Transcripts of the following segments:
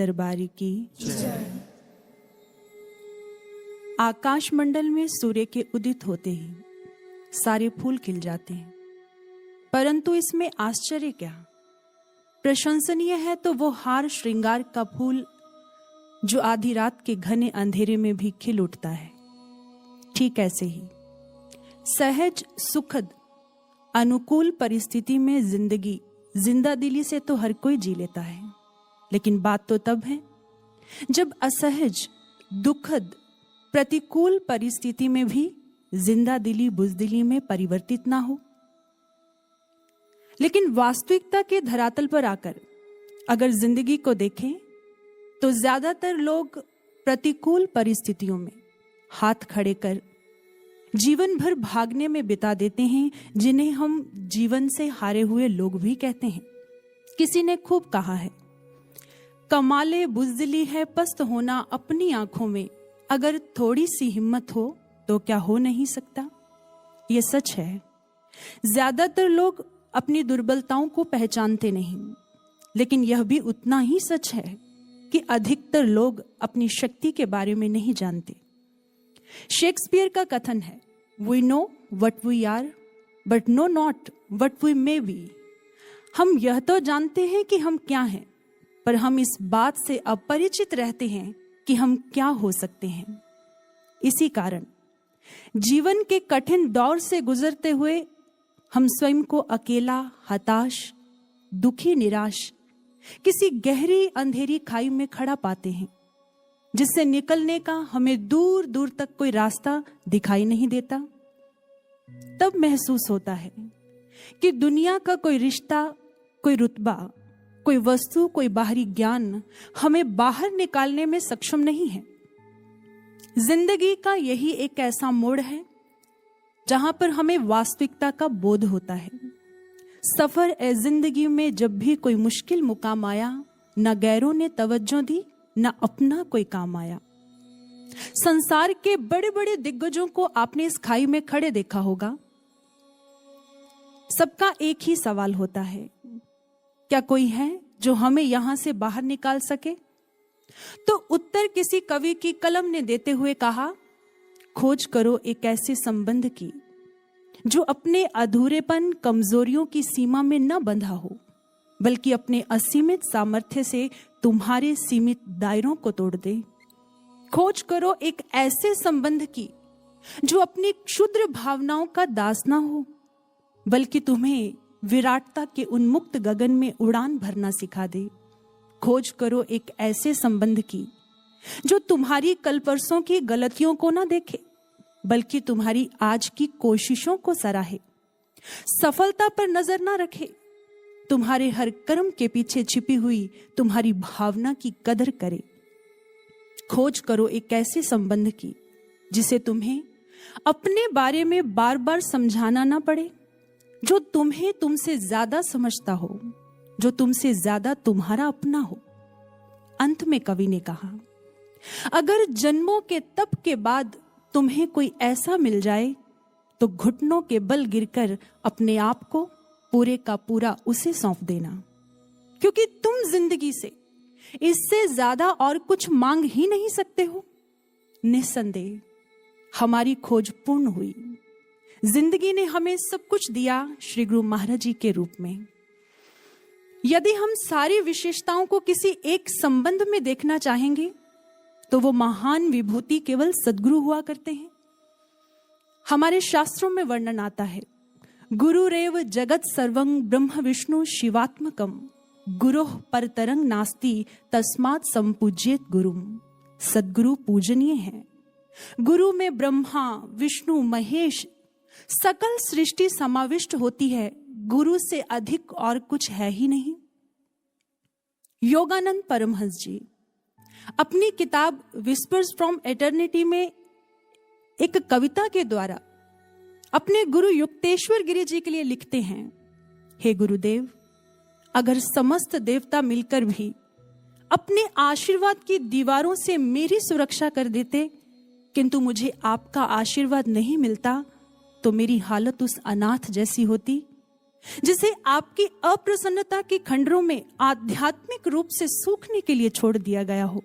दरबार की आकाश मंडल में सूर्य के उदित होते ही सारे फूल खिल जाते हैं, परंतु इसमें आश्चर्य क्या? प्रशंसनीय है तो वो हार श्रृंगार का फूल जो आधी रात के घने अंधेरे में भी खिल उठता है। ठीक ऐसे ही सहज सुखद अनुकूल परिस्थिति में जिंदगी जिंदा दिली से तो हर कोई जी लेता है, लेकिन बात तो तब है जब असहज दुखद प्रतिकूल परिस्थिति में भी जिंदा दिली बुजदिली में परिवर्तित ना हो। लेकिन वास्तविकता के धरातल पर आकर अगर जिंदगी को देखें तो ज्यादातर लोग प्रतिकूल परिस्थितियों में हाथ खड़े कर जीवन भर भागने में बिता देते हैं, जिन्हें हम जीवन से हारे हुए लोग भी कहते हैं। किसी ने खूब कहा है, कमाले बुजदिली है पस्त होना अपनी आंखों में, अगर थोड़ी सी हिम्मत हो तो क्या हो नहीं सकता। ये सच है। ज्यादातर लोग अपनी दुर्बलताओं को पहचानते नहीं, लेकिन यह भी उतना ही सच है कि अधिकतर लोग अपनी शक्ति के बारे में नहीं जानते। शेक्सपियर का कथन है, we know what we are but know not what we may be. हम यह तो जानते हैं कि हम क्या हैं, पर हम इस बात से अपरिचित रहते हैं कि हम क्या हो सकते हैं। इसी कारण जीवन के कठिन दौर से गुजरते हुए हम स्वयं को अकेला, हताश, दुखी, निराश किसी गहरी अंधेरी खाई में खड़ा पाते हैं, जिससे निकलने का हमें दूर दूर तक कोई रास्ता दिखाई नहीं देता। तब महसूस होता है कि दुनिया का कोई रिश्ता, कोई रुतबा, कोई वस्तु, कोई बाहरी ज्ञान हमें बाहर निकालने में सक्षम नहीं है। जिंदगी का यही एक ऐसा मोड़ है जहां पर हमें वास्तविकता का बोध होता है। सफर ए जिंदगी में जब भी कोई मुश्किल मुकाम आया, न गैरों ने तवज्जो दी, न अपना कोई काम आया। संसार के बड़े बड़े दिग्गजों को आपने इस खाई में खड़े देखा होगा। सबका एक ही सवाल होता है, क्या कोई है जो हमें यहां से बाहर निकाल सके? तो उत्तर किसी कवि की कलम ने देते हुए कहा, खोज करो एक ऐसे संबंध की जो अपने अधूरेपन, कमजोरियों की सीमा में न बंधा हो, बल्कि अपने असीमित सामर्थ्य से तुम्हारे सीमित दायरों को तोड़ दे। खोज करो एक ऐसे संबंध की जो अपनी क्षुद्र भावनाओं का दास ना हो, बल्कि तुम्हें विराटता के उन्मुक्त गगन में उड़ान भरना सिखा दे। खोज करो एक ऐसे संबंध की जो तुम्हारी कल परसों की गलतियों को ना देखे, बल्कि तुम्हारी आज की कोशिशों को सराहे। सफलता पर नजर ना रखे, तुम्हारे हर कर्म के पीछे छिपी हुई तुम्हारी भावना की कदर करे। खोज करो एक ऐसे संबंध की जिसे तुम्हें अपने बारे में बार बार समझाना ना पड़े, जो तुम्हें तुमसे ज्यादा समझता हो, जो तुमसे ज्यादा तुम्हारा अपना हो। अंत में कवि ने कहा, अगर जन्मों के तप के बाद तुम्हें कोई ऐसा मिल जाए तो घुटनों के बल गिरकर अपने आप को पूरे का पूरा उसे सौंप देना, क्योंकि तुम जिंदगी से इससे ज्यादा और कुछ मांग ही नहीं सकते हो। निस्संदेह हमारी खोज पूर्ण हुई। जिंदगी ने हमें सब कुछ दिया श्री गुरु महाराज जी के रूप में। यदि हम सारी विशेषताओं को किसी एक संबंध में देखना चाहेंगे तो वो महान विभूति केवल सद्गुरु हुआ करते हैं। हमारे शास्त्रों में वर्णन आता है, गुरुरेव जगत सर्वं ब्रह्म विष्णु शिवात्मकम गुरोः परतरंग नास्ति तस्मात् संपूज्येत गुरुम। सद्गुरु पूजनीय है। गुरु में ब्रह्मा, विष्णु, महेश सकल सृष्टि समाविष्ट होती है। गुरु से अधिक और कुछ है ही नहीं। योगानंद परमहंस जी अपनी किताब विस्पर्स फ्रॉम एटर्निटी में एक कविता के द्वारा अपने गुरु युक्तेश्वर गिरि जी के लिए लिखते हैं, हे गुरुदेव, अगर समस्त देवता मिलकर भी अपने आशीर्वाद की दीवारों से मेरी सुरक्षा कर देते, किंतु मुझे आपका आशीर्वाद नहीं मिलता, तो मेरी हालत उस अनाथ जैसी होती जिसे आपकी अप्रसन्नता के खंडरों में आध्यात्मिक रूप से सूखने के लिए छोड़ दिया गया हो।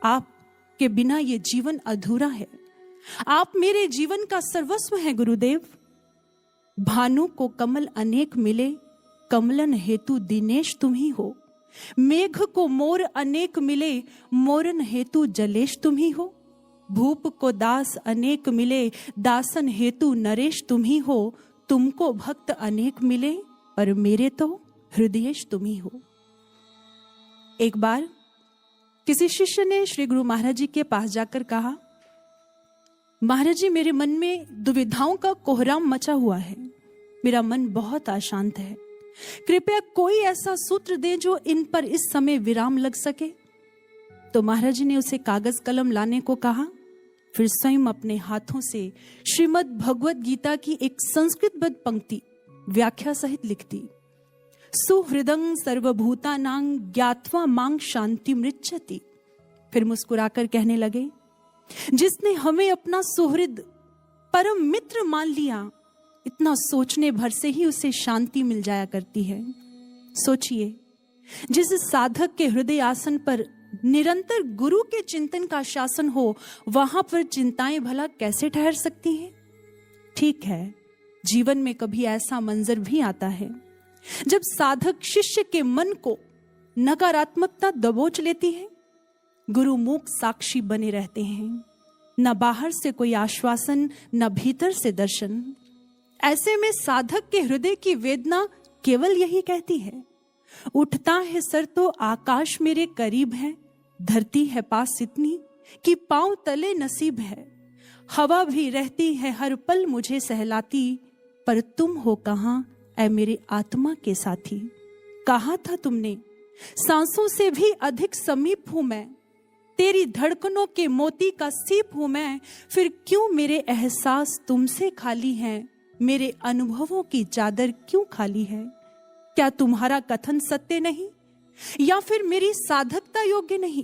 आपके बिना ये जीवन अधूरा है। आप मेरे जीवन का सर्वस्व हैं गुरुदेव। भानु को कमल अनेक मिले, कमलन हेतु दिनेश तुम ही हो। मेघ को मोर अनेक मिले, मोरन हेतु जलेश तुम ही हो। भूप को दास अनेक मिले, दासन हेतु नरेश तुम ही हो। तुमको भक्त अनेक मिले, पर मेरे तो हृदयेश तुम ही हो। एक बार किसी शिष्य ने श्री गुरु महाराज जी के पास जाकर कहा, महाराज जी, मेरे मन में दुविधाओं का कोहराम मचा हुआ है। मेरा मन बहुत अशांत है। कृपया कोई ऐसा सूत्र दे जो इन पर इस समय विराम लग सके। तो महाराज जी ने उसे कागज कलम लाने को कहा। फिर स्वयं अपने हाथों से श्रीमद् भगवत गीता की एक संस्कृतबद्ध पंक्ति व्याख्या सहित लिख दी। सुहृदं सर्वभूतानां ज्ञात्वा मां शांति मृच्छति। फिर मुस्कुराकर कहने लगे, जिसने हमें अपना सुहृद परम मित्र मान लिया, इतना सोचने भर से ही उसे शांति मिल जाया करती है। सोचिए, जिस साधक के हृदय आसन पर निरंतर गुरु के चिंतन का शासन हो, वहां पर चिंताएं भला कैसे ठहर सकती हैं? ठीक है, जीवन में कभी ऐसा मंजर भी आता है जब साधक शिष्य के मन को नकारात्मकता दबोच लेती है। गुरु मूक साक्षी बने रहते हैं, न बाहर से कोई आश्वासन, न भीतर से दर्शन। ऐसे में साधक के हृदय की वेदना केवल यही कहती है, उठता है सर तो आकाश मेरे करीब है, धरती है पास इतनी कि पांव तले नसीब है। हवा भी रहती है हर पल मुझे सहलाती, पर तुम हो कहाँ ऐ मेरे आत्मा के साथी। कहा था तुमने, सांसों से भी अधिक समीप हूं मैं, तेरी धड़कनों के मोती का सीप हूं मैं। फिर क्यों मेरे एहसास तुमसे खाली हैं, मेरे अनुभवों की चादर क्यों खाली है? क्या तुम्हारा कथन सत्य नहीं, या फिर मेरी साधकता योग्य नहीं?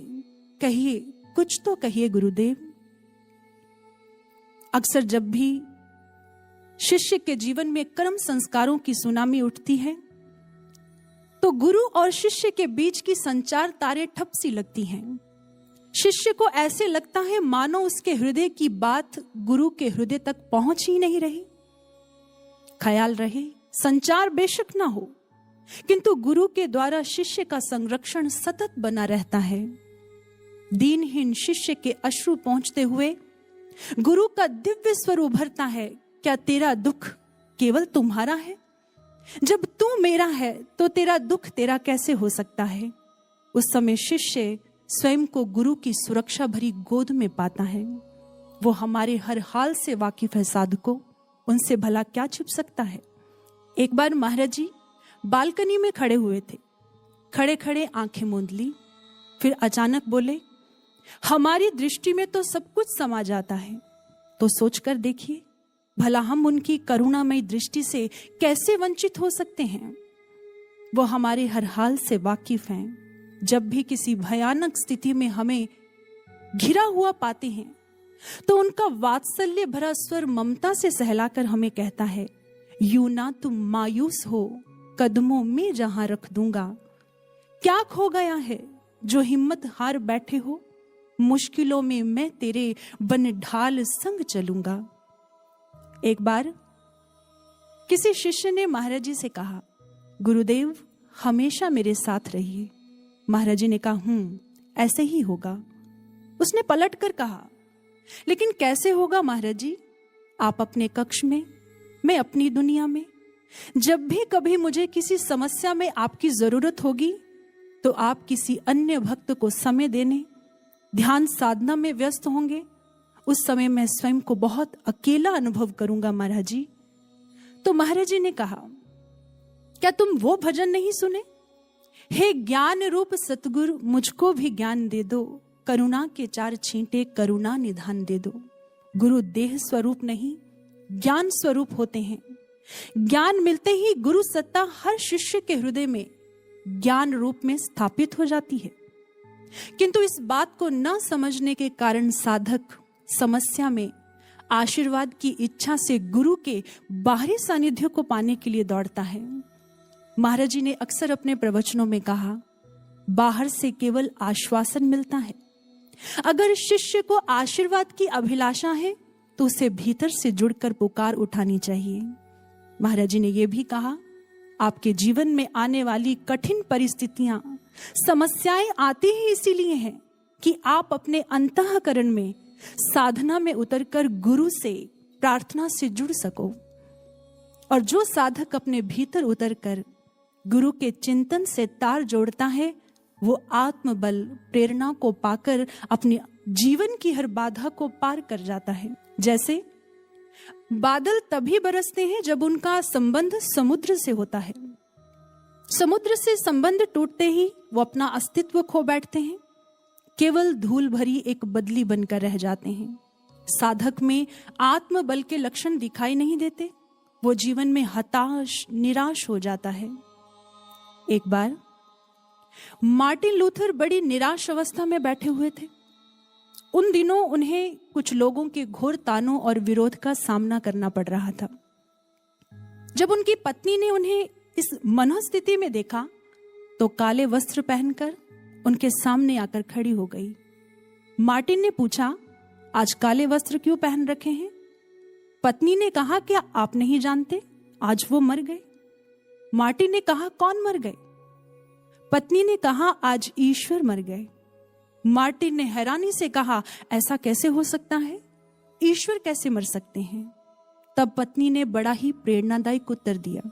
कहिए, कुछ तो कहिए गुरुदेव। अक्सर जब भी शिष्य के जीवन में कर्म संस्कारों की सुनामी उठती है, तो गुरु और शिष्य के बीच की संचार तारे ठप सी लगती हैं। शिष्य को ऐसे लगता है मानो उसके हृदय की बात गुरु के हृदय तक पहुंच ही नहीं रही। ख्याल रहे, संचार बेशक ना हो, किंतु गुरु के द्वारा शिष्य का संरक्षण सतत बना रहता है। दीनहीन शिष्य के अश्रु पहुंचते हुए गुरु का दिव्य स्वर उभरता है, क्या तेरा दुख केवल तुम्हारा है? जब तू मेरा है तो तेरा दुख तेरा कैसे हो सकता है? उस समय शिष्य स्वयं को गुरु की सुरक्षा भरी गोद में पाता है। वो हमारे हर हाल से वाकिफ है साधको, उनसे भला क्या छिप सकता है। एक बार महाराज जी बालकनी में खड़े हुए थे। खड़े खड़े आंखें मूंद ली, फिर अचानक बोले, हमारी दृष्टि में तो सब कुछ समा जाता है, तो सोचकर देखिए भला हम उनकी करुणामयी दृष्टि से कैसे वंचित हो सकते हैं। वो हमारे हर हाल से वाकिफ हैं। जब भी किसी भयानक स्थिति में हमें घिरा हुआ पाते हैं, तो उनका वात्सल्य भरा स्वर ममता से सहलाकर हमें कहता है, यूं ना तुम मायूस हो, कदमों में जहां रख दूंगा। क्या खो गया है जो हिम्मत हार बैठे हो, मुश्किलों में मैं तेरे बन ढाल संग चलूंगा। एक बार किसी शिष्य ने महाराज जी से कहा, गुरुदेव हमेशा मेरे साथ रहिए। महाराज जी ने कहा, ऐसे ही होगा। उसने पलट कर कहा, लेकिन कैसे होगा महाराज जी? आप अपने कक्ष में, मैं अपनी दुनिया में। जब भी कभी मुझे किसी समस्या में आपकी जरूरत होगी, तो आप किसी अन्य भक्त को समय देने, ध्यान साधना में व्यस्त होंगे। उस समय मैं स्वयं को बहुत अकेला अनुभव करूंगा महाराज जी। तो महाराज जी ने कहा, क्या तुम वो भजन नहीं सुने? हे ज्ञान रूप सतगुरु मुझको भी ज्ञान दे दो, करुणा के 4 छींटे करुणा निधान दे दो। गुरु देह स्वरूप नहीं, ज्ञान स्वरूप होते हैं। ज्ञान मिलते ही गुरु सत्ता हर शिष्य के हृदय में ज्ञान रूप में स्थापित हो जाती है। किंतु इस बात को न समझने के कारण साधक समस्या में आशीर्वाद की इच्छा से गुरु के बाहरी सानिध्य को पाने के लिए दौड़ता है। महाराज जी ने अक्सर अपने प्रवचनों में कहा, बाहर से केवल आश्वासन मिलता है। अगर शिष्य को आशीर्वाद की अभिलाषा है तो उसे भीतर से जुड़कर पुकार उठानी चाहिए। महाराज जी ने यह भी कहा, आपके जीवन में आने वाली कठिन परिस्थितियां, समस्याएं आती ही इसीलिए हैं कि आप अपने अंतःकरण में साधना में उतरकर गुरु से, प्रार्थना से जुड़ सको। और जो साधक अपने भीतर उतरकर गुरु के चिंतन से तार जोड़ता है, वो आत्मबल, प्रेरणा को पाकर अपने जीवन की हर बाधा को पार कर जाता है। जैसे बादल तभी बरसते हैं जब उनका संबंध समुद्र से होता है। समुद्र से संबंध टूटते ही वो अपना अस्तित्व खो बैठते हैं, केवल धूल भरी एक बदली बनकर रह जाते हैं। साधक में आत्मबल के लक्षण दिखाई नहीं देते, वो जीवन में हताश, निराश हो जाता है। एक बार मार्टिन लूथर बड़ी निराश अवस्था में बैठे हुए थे। उन दिनों उन्हें कुछ लोगों के घोर तानों और विरोध का सामना करना पड़ रहा था। जब उनकी पत्नी ने उन्हें इस मनोस्थिति में देखा तो काले वस्त्र पहनकर उनके सामने आकर खड़ी हो गई। मार्टिन ने पूछा, आज काले वस्त्र क्यों पहन रखे हैं? पत्नी ने कहा, क्या आप नहीं जानते, आज वो मर गए। मार्टिन ने कहा, कौन मर गए? पत्नी ने कहा, आज ईश्वर मर गए। मार्टिन ने हैरानी से कहा, ऐसा कैसे हो सकता है? ईश्वर कैसे मर सकते हैं? तब पत्नी ने बड़ा ही प्रेरणादायक उत्तर दिया,